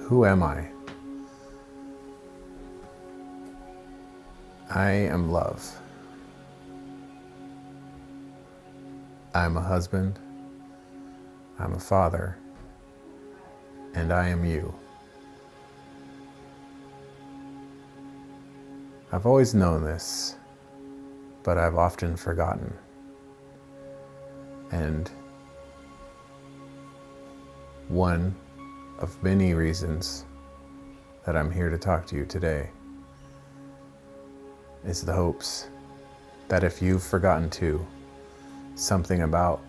Who am I? I am love. I'm a husband, I'm a father, and I am you. I've always known this, but I've often forgotten. And one of many reasons that I'm here to talk to you today is the hopes that if you've forgotten too, something about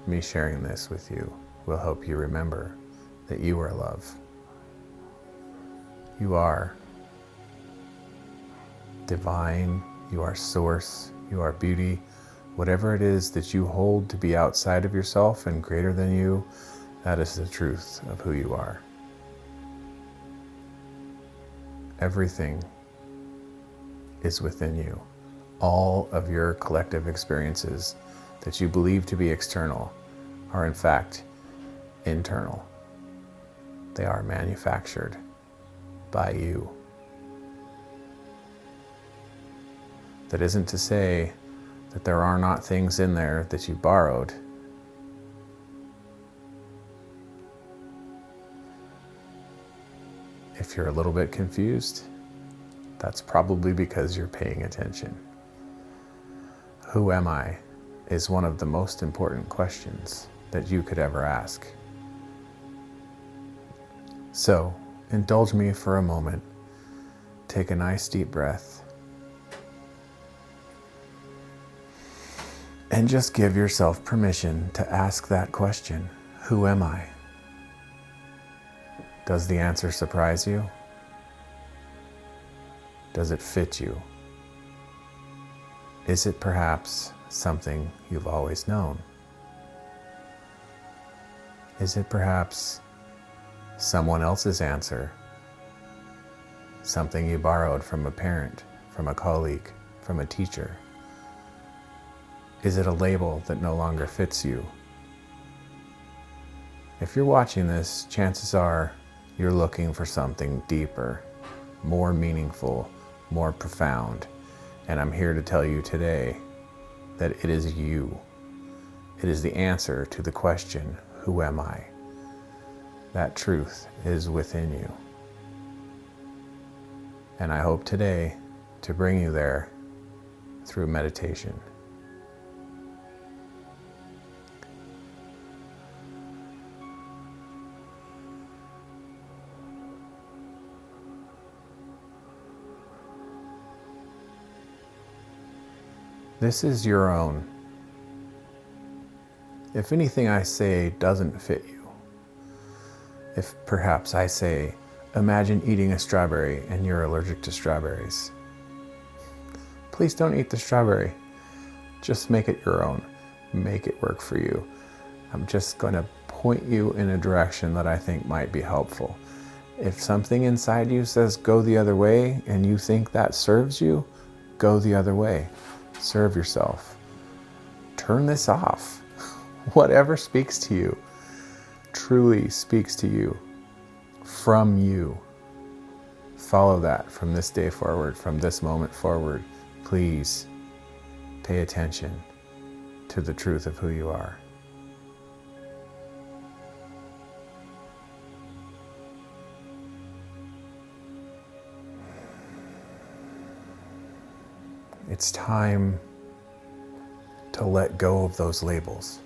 me sharing this with you will help you remember that you are love. You are divine, you are source, you are beauty. Whatever it is that you hold to be outside of yourself and greater than you, that is the truth of who you are. Everything is within you. All of your collective experiences that you believe to be external are in fact internal. They are manufactured by you. That isn't to say that there are not things in there that you borrowed. If you're a little bit confused, that's probably because you're paying attention. Who am I is one of the most important questions that you could ever ask. So, indulge me for a moment. Take a nice deep breath. And just give yourself permission to ask that question. Who am I? Does the answer surprise you? Does it fit you? Is it perhaps something you've always known? Is it perhaps someone else's answer? Something you borrowed from a parent, from a colleague, from a teacher? Is it a label that no longer fits you? If you're watching this, chances are you're looking for something deeper, more meaningful, more profound. And I'm here to tell you today that it is you. It is the answer to the question, who am I? That truth is within you. And I hope today to bring you there through meditation. This is your own. If anything I say doesn't fit you, if perhaps I say, imagine eating a strawberry and you're allergic to strawberries, please don't eat the strawberry. Just make it your own. Make it work for you. I'm just going to point you in a direction that I think might be helpful. If something inside you says go the other way and you think that serves you, go the other way. Serve yourself. Turn this off. Whatever speaks to you truly speaks to you from you. Follow that from this day forward, from this moment forward. Please pay attention to the truth of who you are. It's time to let go of those labels.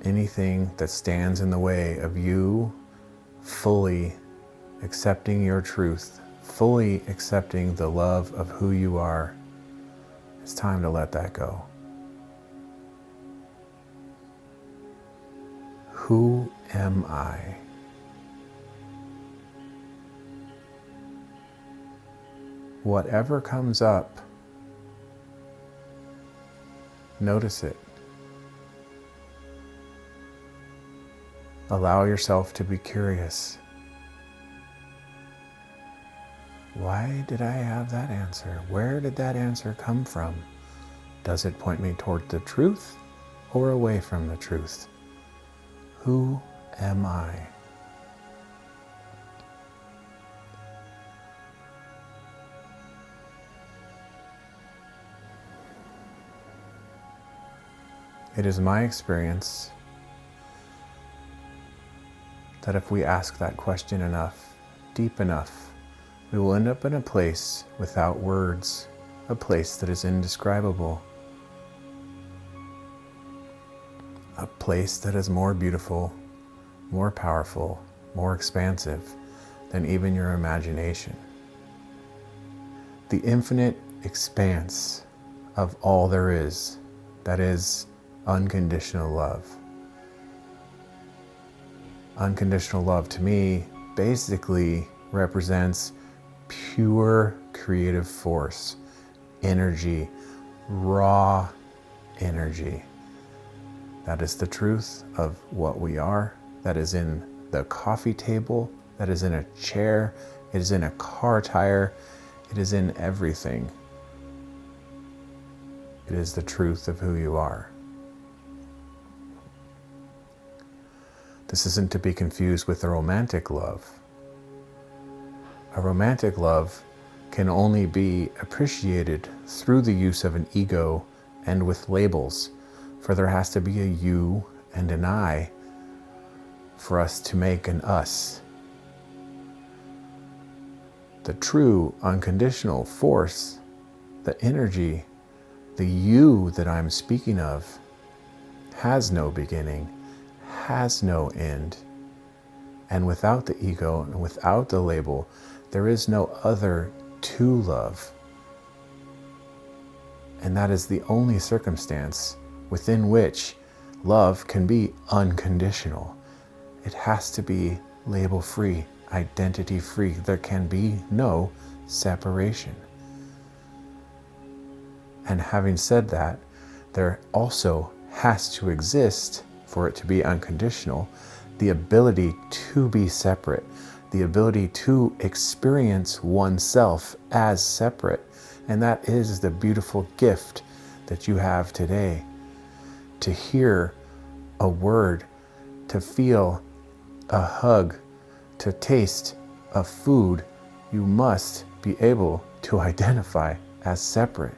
Anything that stands in the way of you fully accepting your truth, fully accepting the love of who you are, it's time to let that go. Who am I? Whatever comes up, notice it. Allow yourself to be curious. Why did I have that answer? Where did that answer come from? Does it point me toward the truth or away from the truth? Who am I? It is my experience that if we ask that question enough, deep enough, we will end up in a place without words, a place that is indescribable, a place that is more beautiful, more powerful, more expansive than even your imagination. The infinite expanse of all there is, that is unconditional love. Unconditional love to me basically represents pure creative force, energy, raw energy. That is the truth of what we are. That is in the coffee table. That is in a chair. It is in a car tire. It is in everything. It is the truth of who you are. This isn't to be confused with a romantic love. A romantic love can only be appreciated through the use of an ego and with labels, for there has to be a you and an I for us to make an us. The true unconditional force, the energy, the you that I'm speaking of, has no beginning, has no end. And without the ego and without the label, there is no other to love. And that is the only circumstance within which love can be unconditional. It has to be label-free, identity-free. There can be no separation. And having said that, there also has to exist, for it to be unconditional, the ability to be separate, the ability to experience oneself as separate. And that is the beautiful gift that you have today. To hear a word, to feel a hug, to taste a food, you must be able to identify as separate.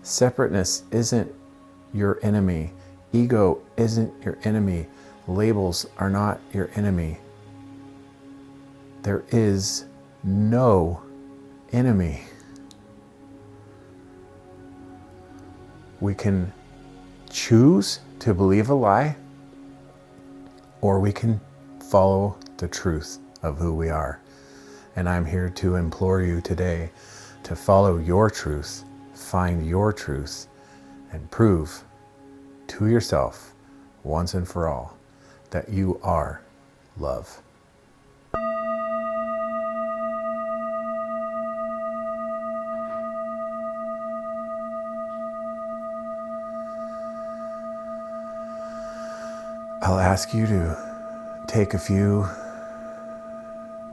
Separateness isn't your enemy. Ego isn't your enemy. Labels are not your enemy. There is no enemy. We can choose to believe a lie, or we can follow the truth of who we are. And I'm here to implore you today to follow your truth, find your truth, and prove to yourself once and for all that you are love. I'll ask you to take a few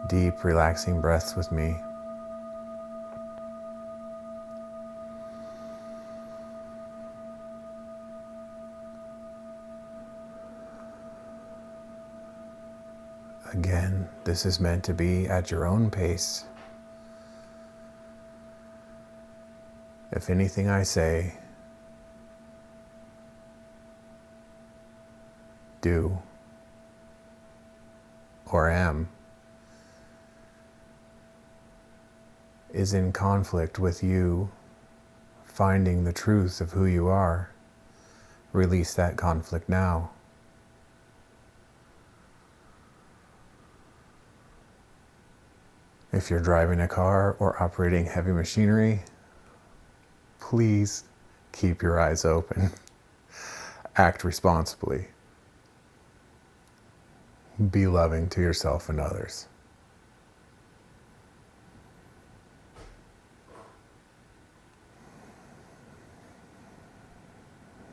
deep, relaxing breaths with me. Again, this is meant to be at your own pace. If anything I say, do, or am, is in conflict with you finding the truth of who you are, release that conflict now. If you're driving a car or operating heavy machinery, please keep your eyes open. Act responsibly. Be loving to yourself and others.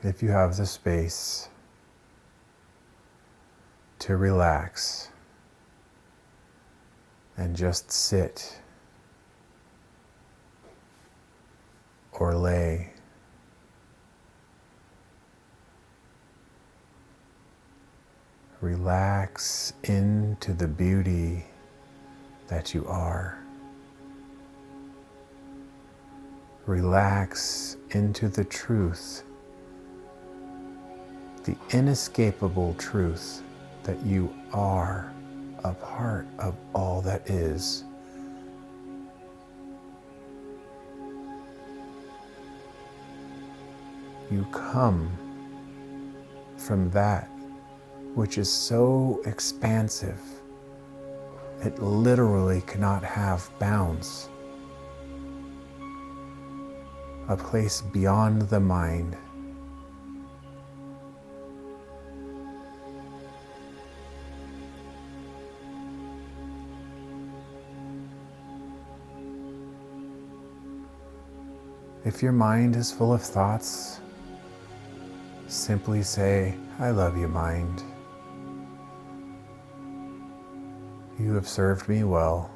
If you have the space to relax and just sit or lay, Relax into the beauty that you are. Relax into the truth, the inescapable truth that you are a part of all that is. You come from that which is so expansive, it literally cannot have bounds. A place beyond the mind. If your mind is full of thoughts, simply say, "I love you, mind. You have served me well.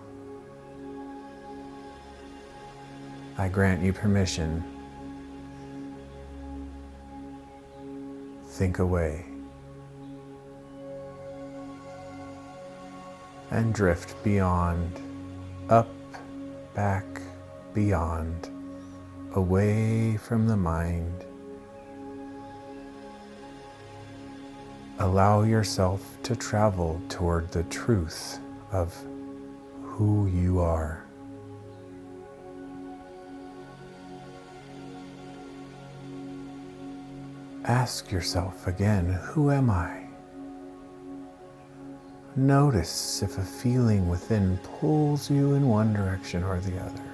I grant you permission. Think away." And drift beyond, up, back, beyond, away from the mind. Allow yourself to travel toward the truth of who you are. Ask yourself again, who am I? Notice if a feeling within pulls you in one direction or the other.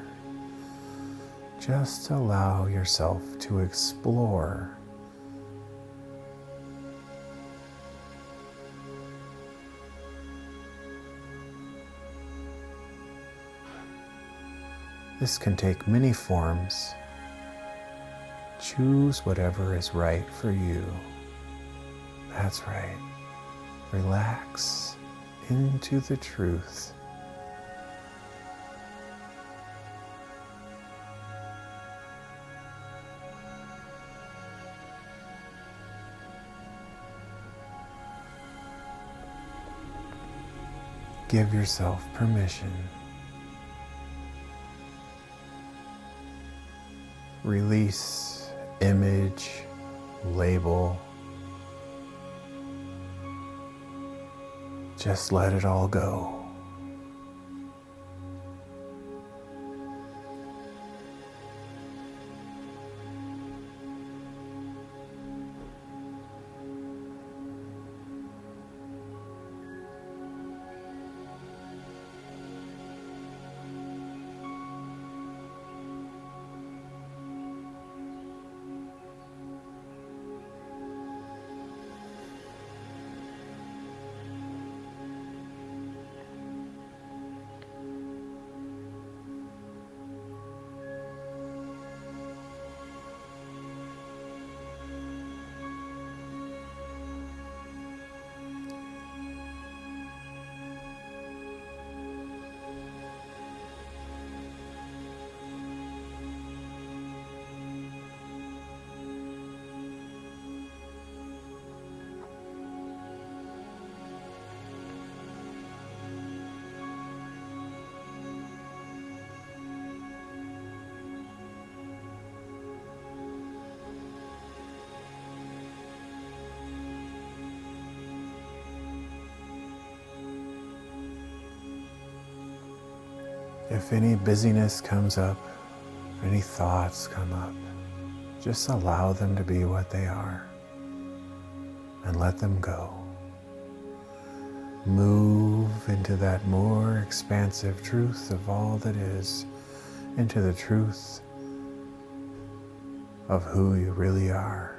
Just allow yourself to explore. This can take many forms. Choose whatever is right for you. That's right. Relax into the truth. Give yourself permission. Release image, label. Just let it all go. If any busyness comes up, any thoughts come up, just allow them to be what they are and let them go. Move into that more expansive truth of all that is, into the truth of who you really are.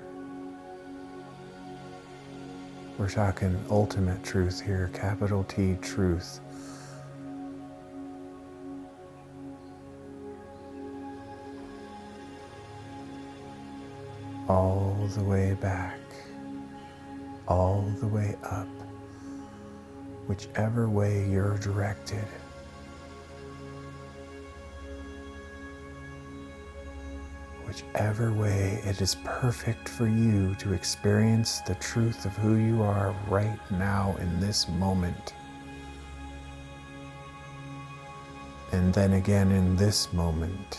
We're talking ultimate truth here, capital T truth. All the way back, all the way up, whichever way you're directed. whichever way it is perfect for you to experience the truth of who you are right now in this moment. And then again in this moment.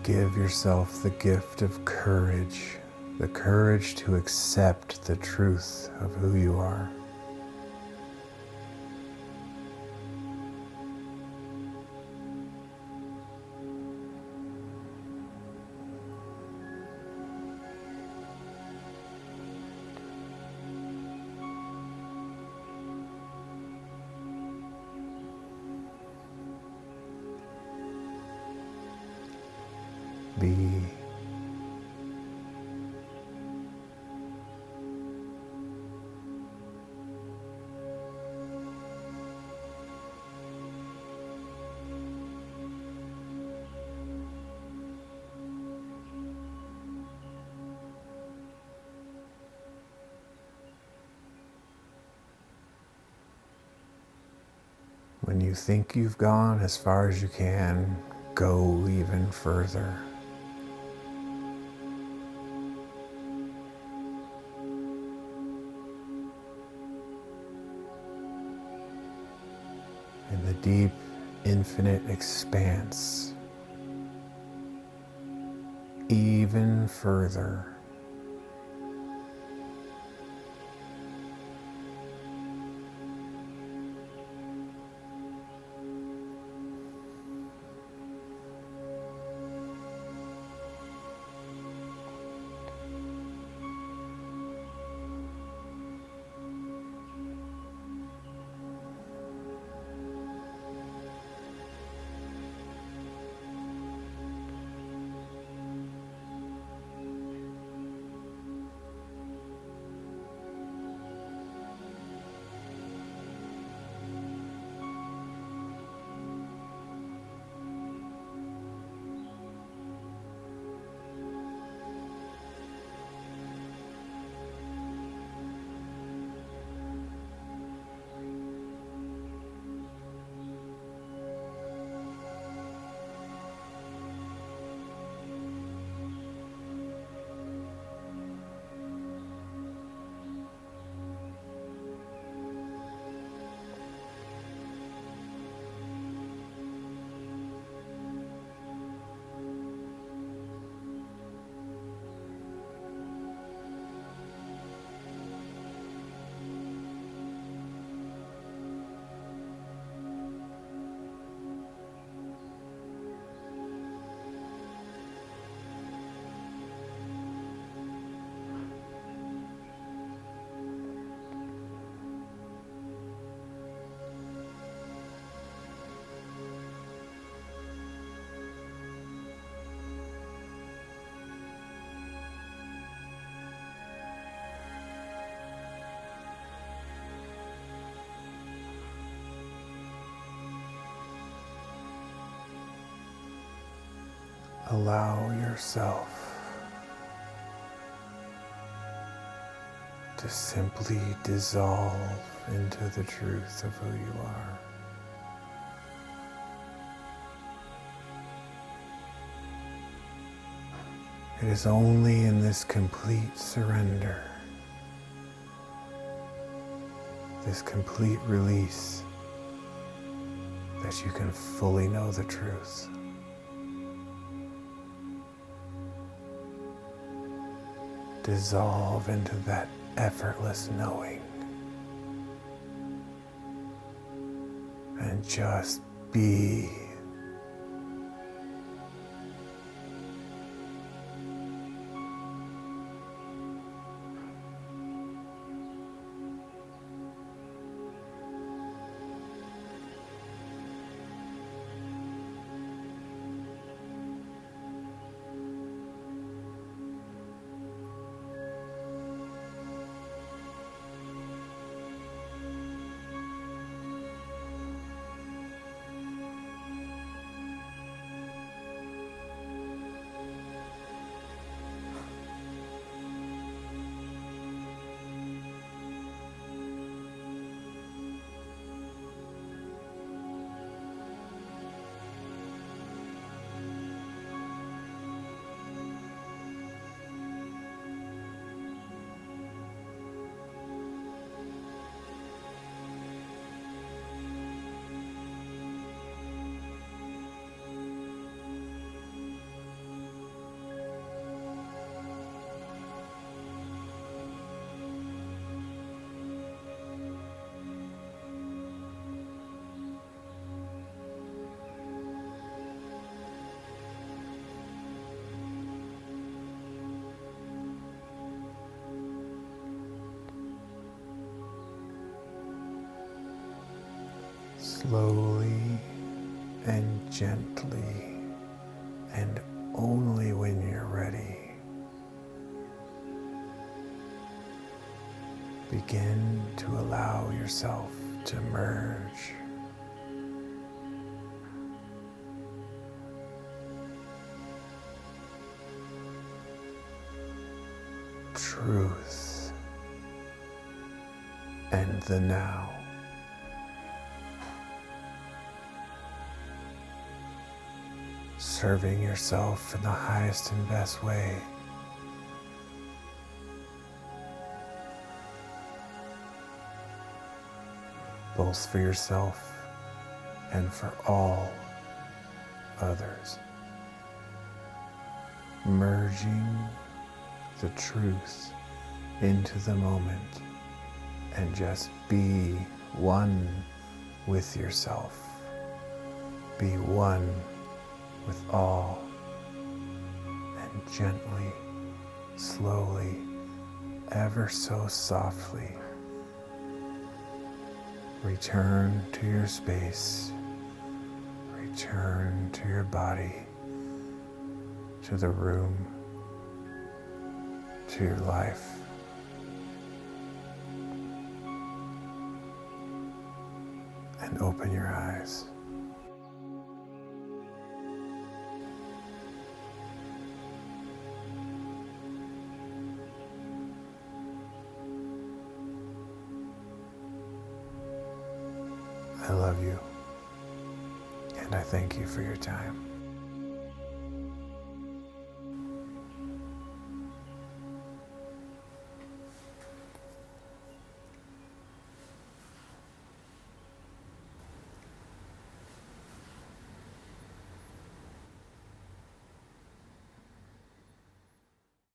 Give yourself the gift of courage, the courage to accept the truth of who you are. Be. When you think you've gone as far as you can, go even further. In the deep, infinite expanse, even further. Allow yourself to simply dissolve into the truth of who you are. It is only in this complete surrender, this complete release, that you can fully know the truth. Dissolve into that effortless knowing and just be. Slowly and gently, and only when you're ready, begin to allow yourself to merge. Truth and the now. Serving yourself in the highest and best way. Both for yourself and for all others. Merging the truth into the moment and just be one with yourself. Be one with all, and gently, slowly, ever so softly, return to your space, return to your body, to the room, to your life. And open your eyes. I love you, and I thank you for your time.